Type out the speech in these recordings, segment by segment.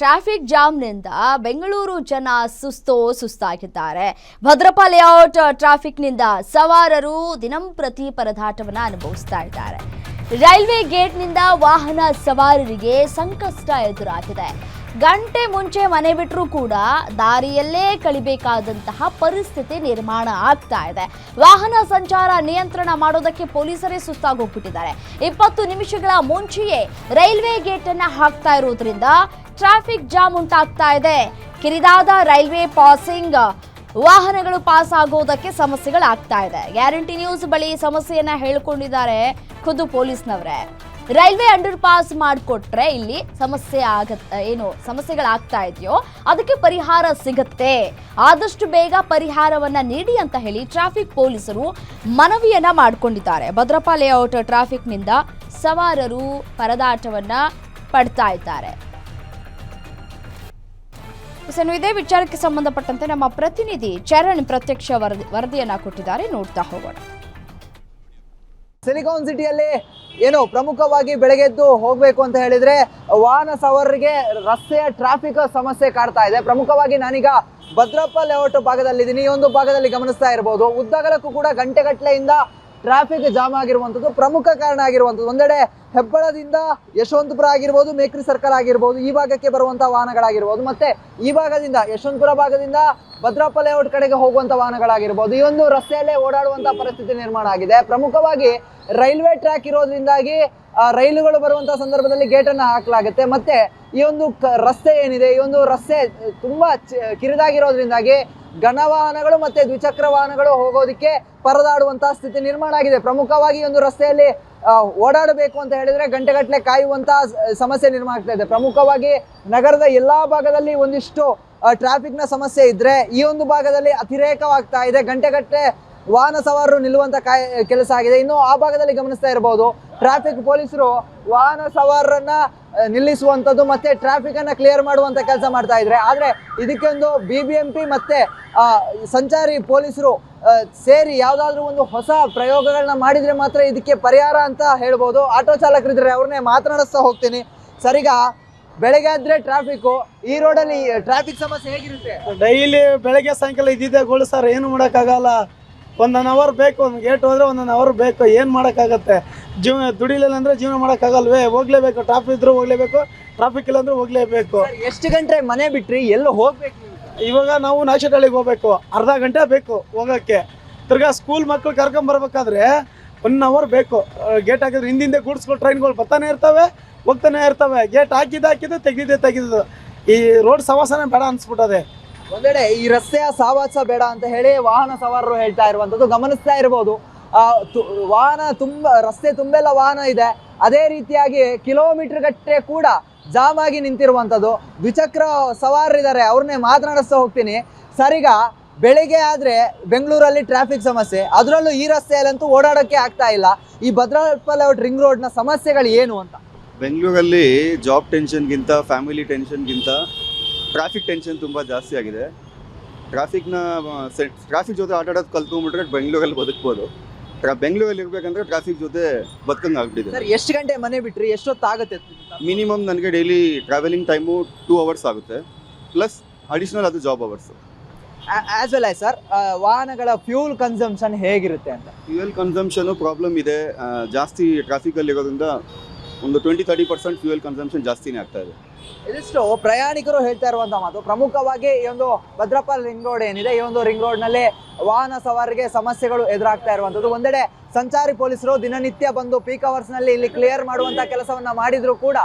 Traffic ಜಾಮ್ನಿಂದ Bengaluru ಜನ ಸುಸ್ತಾಗಿದ್ದಾರೆ. Bhadrappa layout ಟ್ರಾಫಿಕ್ನಿಂದ ಸವಾರರು ದಿನಂಪ್ರತಿ ಪರದಾಟವನ್ನು ಅನುಭವಿಸ್ತಾ ಇದ್ದಾರೆ. ರೈಲ್ವೆ ಗೇಟ್ನಿಂದ ವಾಹನ ಸವಾರರಿಗೆ ಸಂಕಷ್ಟ ಎದುರಾಗಿದೆ. ಗಂಟೆ ಮುಂಚೆ ಮನೆ ಬಿಟ್ಟರೂ ಕೂಡ ದಾರಿಯಲ್ಲೇ ಕಳಿಬೇಕಾದಂತಹ ಪರಿಸ್ಥಿತಿ ನಿರ್ಮಾಣ ಆಗ್ತಾ ಇದೆ. ವಾಹನ ಸಂಚಾರ ನಿಯಂತ್ರಣ ಮಾಡೋದಕ್ಕೆ ಪೊಲೀಸರೇ ಸುಸ್ತಾಗಿ ಹೋಗ್ಬಿಟ್ಟಿದ್ದಾರೆ. 20 ನಿಮಿಷಗಳ ಮುಂಚೆಯೇ ರೈಲ್ವೆ ಗೇಟ್ ಅನ್ನ ಹಾಕ್ತಾ ಇರೋದ್ರಿಂದ ಟ್ರಾಫಿಕ್ ಜಾಮ್ ಉಂಟಾಗ್ತಾ ಇದೆ. ಕಿರಿದಾದ ರೈಲ್ವೆ ಪಾಸಿಂಗ್ ವಾಹನಗಳು ಪಾಸ್ ಆಗೋದಕ್ಕೆ ಸಮಸ್ಯೆಗಳಾಗ್ತಾ ಇದೆ. ಗ್ಯಾರಂಟಿ ನ್ಯೂಸ್ ಬಳಿ ಸಮಸ್ಯೆಯನ್ನ ಹೇಳಿಕೊಂಡಿದ್ದಾರೆ ಖುದ್ದು ಪೊಲೀಸ್ನವರೇ. ರೈಲ್ವೆ ಅಂಡರ್ ಪಾಸ್ ಮಾಡಿಕೊಟ್ರೆ ಇಲ್ಲಿ ಸಮಸ್ಯೆಗಳಾಗ್ತಾ ಇದೆಯೋ ಅದಕ್ಕೆ ಪರಿಹಾರ ಸಿಗುತ್ತೆ, ಆದಷ್ಟು ಬೇಗ ಪರಿಹಾರವನ್ನ ನೀಡಿ ಅಂತ ಹೇಳಿ ಟ್ರಾಫಿಕ್ ಪೊಲೀಸರು ಮನವಿಯನ್ನ ಮಾಡಿಕೊಂಡಿದ್ದಾರೆ. ಭದ್ರಪ್ಪ ಲೇಔಟ್ ಟ್ರಾಫಿಕ್ನಿಂದ ಸವಾರರು ಪರದಾಟವನ್ನ ಪಡ್ತಾ ಇದ್ದಾರೆ. ಇದೇ ವಿಚಾರಕ್ಕೆ ಸಂಬಂಧಪಟ್ಟಂತೆ ನಮ್ಮ ಪ್ರತಿನಿಧಿ ಚರಣ್ ಪ್ರತ್ಯಕ್ಷ ವರದಿಯನ್ನ ಕೊಟ್ಟಿದ್ದಾರೆ, ನೋಡ್ತಾ ಹೋಗೋಣ. ಸಿಲಿಕಾನ್ ಸಿಟಿಯಲ್ಲಿ ಪ್ರಮುಖವಾಗಿ ಬೆಳಗ್ಗೆದ್ದು ಹೋಗಬೇಕು ಅಂತ ಹೇಳಿದ್ರೆ ವಾಹನ ಸವಾರರಿಗೆ ರಸ್ತೆಯ ಟ್ರಾಫಿಕ್ ಸಮಸ್ಯೆ ಕಾಡ್ತಾ ಇದೆ. ಪ್ರಮುಖವಾಗಿ ನಾನೀಗ ಭದ್ರಪ್ಪ ಲೇಔಟ್ ಭಾಗದಲ್ಲಿದ್ದೀನಿ. ಈ ಒಂದು ಭಾಗದಲ್ಲಿ ಗಮನಿಸ್ತಾ ಇರಬಹುದು, ಉದ್ದಗಲಕ್ಕೂ ಕೂಡ ಗಂಟೆಗಟ್ಟಲೆಯಿಂದ ಟ್ರಾಫಿಕ್ ಜಾಮ್ ಆಗಿರುವಂಥದ್ದು ಪ್ರಮುಖ ಕಾರಣ ಆಗಿರುವಂಥದ್ದು. ಒಂದೆಡೆ ಹೆಬ್ಬಳದಿಂದ ಯಶವಂತಪುರ ಆಗಿರ್ಬೋದು, ಮೇಕ್ರಿ ಸರ್ಕಲ್ ಆಗಿರ್ಬೋದು, ಈ ಭಾಗಕ್ಕೆ ಬರುವಂತಹ ವಾಹನಗಳಾಗಿರ್ಬೋದು, ಮತ್ತೆ ಈ ಭಾಗದಿಂದ ಯಶವಂತಪುರ ಭಾಗದಿಂದ ಭದ್ರಪ್ಪ ಲೇಔಟ್ ಕಡೆಗೆ ಹೋಗುವಂತ ವಾಹನಗಳಾಗಿರ್ಬೋದು, ಈ ಒಂದು ರಸ್ತೆಯಲ್ಲೇ ಓಡಾಡುವಂತಹ ಪರಿಸ್ಥಿತಿ ನಿರ್ಮಾಣ ಆಗಿದೆ. ಪ್ರಮುಖವಾಗಿ ರೈಲ್ವೆ ಟ್ರ್ಯಾಕ್ ಇರೋದ್ರಿಂದಾಗಿ ರೈಲುಗಳು ಬರುವಂತಹ ಸಂದರ್ಭದಲ್ಲಿ ಗೇಟ್ ಅನ್ನ ಹಾಕಲಾಗುತ್ತೆ. ಮತ್ತೆ ಈ ಒಂದು ರಸ್ತೆ ಏನಿದೆ, ಈ ಒಂದು ರಸ್ತೆ ತುಂಬಾ ಕಿರಿದಾಗಿರೋದ್ರಿಂದಾಗಿ ಘನ ವಾಹನಗಳು ಮತ್ತೆ ದ್ವಿಚಕ್ರ ವಾಹನಗಳು ಹೋಗೋದಕ್ಕೆ ಪರದಾಡುವಂತಹ ಸ್ಥಿತಿ ನಿರ್ಮಾಣ ಆಗಿದೆ. ಪ್ರಮುಖವಾಗಿ ಈ ಒಂದು ರಸ್ತೆಯಲ್ಲಿ ಓಡಾಡಬೇಕು ಅಂತ ಹೇಳಿದ್ರೆ ಗಂಟೆಗಟ್ಟಲೆ ಕಾಯುವಂತಹ ಸಮಸ್ಯೆ ನಿರ್ಮಾಣ ಆಗ್ತಾ ಇದೆ. ಪ್ರಮುಖವಾಗಿ ನಗರದ ಎಲ್ಲಾ ಭಾಗದಲ್ಲಿ ಒಂದಿಷ್ಟು ಟ್ರಾಫಿಕ್ ನ ಸಮಸ್ಯೆ ಇದ್ರೆ ಈ ಒಂದು ಭಾಗದಲ್ಲಿ ಅತಿರೇಕವಾಗ್ತಾ ಇದೆ. ಗಂಟೆಗಟ್ಟಲೆ ವಾಹನ ಸವಾರರು ನಿಲ್ಲುವಂತ ಕೆಲಸ ಆಗಿದೆ. ಇನ್ನು ಆ ಭಾಗದಲ್ಲಿ ಗಮನಿಸ್ತಾ ಇರಬಹುದು, ಟ್ರಾಫಿಕ್ ಪೊಲೀಸರು ವಾಹನ ಸವಾರರನ್ನ ನಿಲ್ಲಿಸುವಂಥದ್ದು ಮತ್ತೆ ಟ್ರಾಫಿಕ್ ಅನ್ನ ಕ್ಲಿಯರ್ ಮಾಡುವಂತ ಕೆಲಸ ಮಾಡ್ತಾ ಇದ್ರೆ, ಆದ್ರೆ ಇದಕ್ಕೊಂದು BBMP ಮತ್ತೆ ಸಂಚಾರಿ ಪೊಲೀಸರು ಸೇರಿ ಯಾವ್ದಾದ್ರು ಒಂದು ಹೊಸ ಪ್ರಯೋಗಗಳನ್ನ ಮಾಡಿದ್ರೆ ಮಾತ್ರ ಇದಕ್ಕೆ ಪರಿಹಾರ ಅಂತ ಹೇಳ್ಬೋದು. ಆಟೋ ಚಾಲಕರಿದ್ರೆ ಅವ್ರನ್ನೇ ಮಾತನಾಡಿಸ್ತಾ ಹೋಗ್ತೀನಿ. ಸರಿಗ ಬೆಳಗ್ಗೆ ಆದ್ರೆ ಟ್ರಾಫಿಕ್, ಈ ರೋಡಲ್ಲಿ ಟ್ರಾಫಿಕ್ ಸಮಸ್ಯೆ ಹೇಗಿರುತ್ತೆ? ಡೈಲಿ ಬೆಳಗ್ಗೆ ಸಾಯಂಕಾಲ ಇದ್ದಿದ್ದೆ ಗೋಳು ಸರ್, ಏನು ಮಾಡೋಕ್ಕಾಗಲ್ಲ. 1 ಅವರ್ ಬೇಕು, ಒಂದು ಗೇಟ್ ಹೋದ್ರೆ 1 ಅವರ್ ಬೇಕು, ಏನು ಮಾಡೋಕ್ಕಾಗತ್ತೆ? ದುಡಿಲಿಲ್ಲ ಅಂದ್ರೆ ಜೀವನ ಮಾಡೋಕ್ಕಾಗಲ್ವೇ? ಹೋಗ್ಲೇಬೇಕು, ಟ್ರಾಫಿಕ್ ಇದ್ರೂ ಹೋಗ್ಲೇಬೇಕು, ಟ್ರಾಫಿಕ್ ಇಲ್ಲ ಅಂದ್ರೆ ಹೋಗ್ಲೇಬೇಕು. ಎಷ್ಟು ಗಂಟೆ ಮನೆ ಬಿಟ್ರಿ, ಎಲ್ಲ ಹೋಗ್ಬೇಕು? ಇವಾಗ ನಾವು ನಾಶಟಳ್ಳಿಗೆ ಹೋಗ್ಬೇಕು, ಅರ್ಧ ಗಂಟೆ ಬೇಕು ಹೋಗೋಕ್ಕೆ. ತಿರ್ಗಾ ಸ್ಕೂಲ್ ಮಕ್ಕಳು ಕರ್ಕೊಂಬರ್ಬೇಕಾದ್ರೆ 1 ಅವರ್ ಬೇಕು. ಗೇಟ್ ಹಾಕಿದ್ರೆ ಹಿಂದಿಂದೆ ಗೂಡ್ಸ್ಗಳು ಟ್ರೈನ್ಗಳು ಬರ್ತಾನೆ ಇರ್ತವೆ, ಹೋಗ್ತಾನೆ ಇರ್ತವೆ. ಗೇಟ್ ಹಾಕಿದ್ದು ತೆಗೆದಿದ್ದು ಈ ರೋಡ್ ಸವಾಸನೆ ಬೇಡ ಅನ್ಸ್ಬಿಟ್ಟದೆ. ಒಂದೆಡೆ ಈ ರಸ್ತೆಯ ಸಹವಾಸ ಬೇಡ ಅಂತ ಹೇಳಿ ವಾಹನ ಸವಾರರು ಹೇಳ್ತಾ ಇರುವಂತದ್ದು ಗಮನಿಸ್ತಾ ಇರಬಹುದು. ರಸ್ತೆ ತುಂಬೆಲ್ಲ ವಾಹನ ಇದೆ. ಅದೇ ರೀತಿಯಾಗಿ ಕಿಲೋಮೀಟರ್ ಗಟ್ಟಲೆ ಕೂಡ ಜಾಮ್ ಆಗಿ ನಿಂತಿರುವಂತದ್ದು. ದ್ವಿಚಕ್ರ ಸವಾರರಿದ್ದಾರೆ, ಅವ್ರನ್ನೇ ಮಾತನಾಡಿಸ್ತಾ ಹೋಗ್ತೀನಿ. ಸರಿಗ ಬೆಳಿಗ್ಗೆ ಆದ್ರೆ ಬೆಂಗಳೂರಲ್ಲಿ ಟ್ರಾಫಿಕ್ ಸಮಸ್ಯೆ, ಅದರಲ್ಲೂ ಈ ರಸ್ತೆಯಲ್ಲಂತೂ ಓಡಾಡೋಕ್ಕೆ ಆಗ್ತಾ ಇಲ್ಲ. ಈ ಭದ್ರಪ್ಪ ಲೇಔಟ್ ರಿಂಗ್ ರೋಡ್ನ ಸಮಸ್ಯೆಗಳು ಏನು ಅಂತ? ಬೆಂಗಳೂರಲ್ಲಿ ಜಾಬ್ ಟೆನ್ಷನ್ಗಿಂತ ಫ್ಯಾಮಿಲಿ ಟೆನ್ಷನ್ಗಿಂತ ಟ್ರಾಫಿಕ್ ಟೆನ್ಷನ್ ತುಂಬ ಜಾಸ್ತಿ ಆಗಿದೆ. ಟ್ರಾಫಿಕ್ ಜೊತೆ ಆಟಾಡೋದು ಕಲ್ತ್ಕೊಂಡ್ಬಿಟ್ರೆ ಬೆಂಗಳೂರಲ್ಲಿ ಬದುಕ್ಬೋದು. ಬೆಂಗಳೂರಲ್ಲಿ ಇರಬೇಕಂದ್ರೆ ಟ್ರಾಫಿಕ್ ಜೊತೆ ಬದುಕಂಗೆ ಆಗ್ಬಿಟ್ಟಿದೆ. ಸರ್, ಎಷ್ಟು ಗಂಟೆ ಮನೆ ಬಿಟ್ರಿ, ಎಷ್ಟೊತ್ತಾಗುತ್ತೆ? ಮಿನಿಮಮ್ ನನಗೆ ಡೈಲಿ ಟ್ರಾವೆಲಿಂಗ್ ಟೈಮು 2 ಅವರ್ಸ್ ಆಗುತ್ತೆ, ಪ್ಲಸ್ ಅಡಿಷ್ನಲ್ ಅದು job hours. As well as sir, ವಾಹನಗಳ ಫ್ಯೂಲ್ ಕನ್ಸಂಪ್ಷನ್ ಹೇಗಿರುತ್ತೆ ಅಂತ? ಫ್ಯೂಯಲ್ ಕನ್ಸಂಪ್ಷನು ಪ್ರಾಬ್ಲಮ್ ಇದೆ. ಜಾಸ್ತಿ ಟ್ರಾಫಿಕಲ್ಲಿ ಇರೋದ್ರಿಂದ ಒಂದು 20-30% ಫ್ಯೂಯಲ್ ಕನ್ಸಂಪ್ಷನ್ ಜಾಸ್ತಿನೇ ಆಗ್ತಾ ಇದೆ. ಇದಿಷ್ಟು ಪ್ರಯಾಣಿಕರು ಹೇಳ್ತಾ ಇರುವಂತಹ ಮಾತು. ಪ್ರಮುಖವಾಗಿ ಈ ಒಂದು ಭದ್ರಪ್ಪ ರಿಂಗ್ ರೋಡ್ ಏನಿದೆ, ಈ ಒಂದು ರಿಂಗ್ ರೋಡ್ ನಲ್ಲಿ ವಾಹನ ಸವಾರರಿಗೆ ಸಮಸ್ಯೆಗಳು ಎದುರಾಗ್ತಾ ಇರುವಂತದ್ದು. ಒಂದೆಡೆ ಸಂಚಾರಿ ಪೊಲೀಸರು ದಿನನಿತ್ಯ ಬಂದು ಪೀಕ್ ಅವರ್ಸ್ ನಲ್ಲಿ ಇಲ್ಲಿ ಕ್ಲಿಯರ್ ಮಾಡುವಂತಹ ಕೆಲಸವನ್ನ ಮಾಡಿದ್ರು ಕೂಡ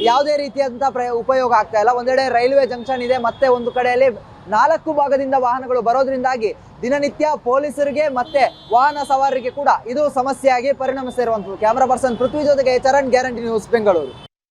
ಯಾವುದೇ ರೀತಿಯಾದಂತಹ ಉಪಯೋಗ ಆಗ್ತಾ ಇಲ್ಲ. ಒಂದೆಡೆ ರೈಲ್ವೆ ಜಂಕ್ಷನ್ ಇದೆ, ಮತ್ತೆ ಒಂದು ಕಡೆಯಲ್ಲಿ 4 ಭಾಗದಿಂದ ವಾಹನಗಳು ಬರೋದ್ರಿಂದಾಗಿ ದಿನನಿತ್ಯ ಪೊಲೀಸರಿಗೆ ಮತ್ತೆ ವಾಹನ ಸವಾರರಿಗೆ ಕೂಡ ಇದು ಸಮಸ್ಯೆಯಾಗಿ ಪರಿಣಮಿಸಿರುವಂಥದ್ದು. ಕ್ಯಾಮರಾ ಪರ್ಸನ್ ಪೃಥ್ವಿ ಜೊತೆಗೆ ಚರಣ್, ಗ್ಯಾರಂಟಿ ನ್ಯೂಸ್, ಬೆಂಗಳೂರು.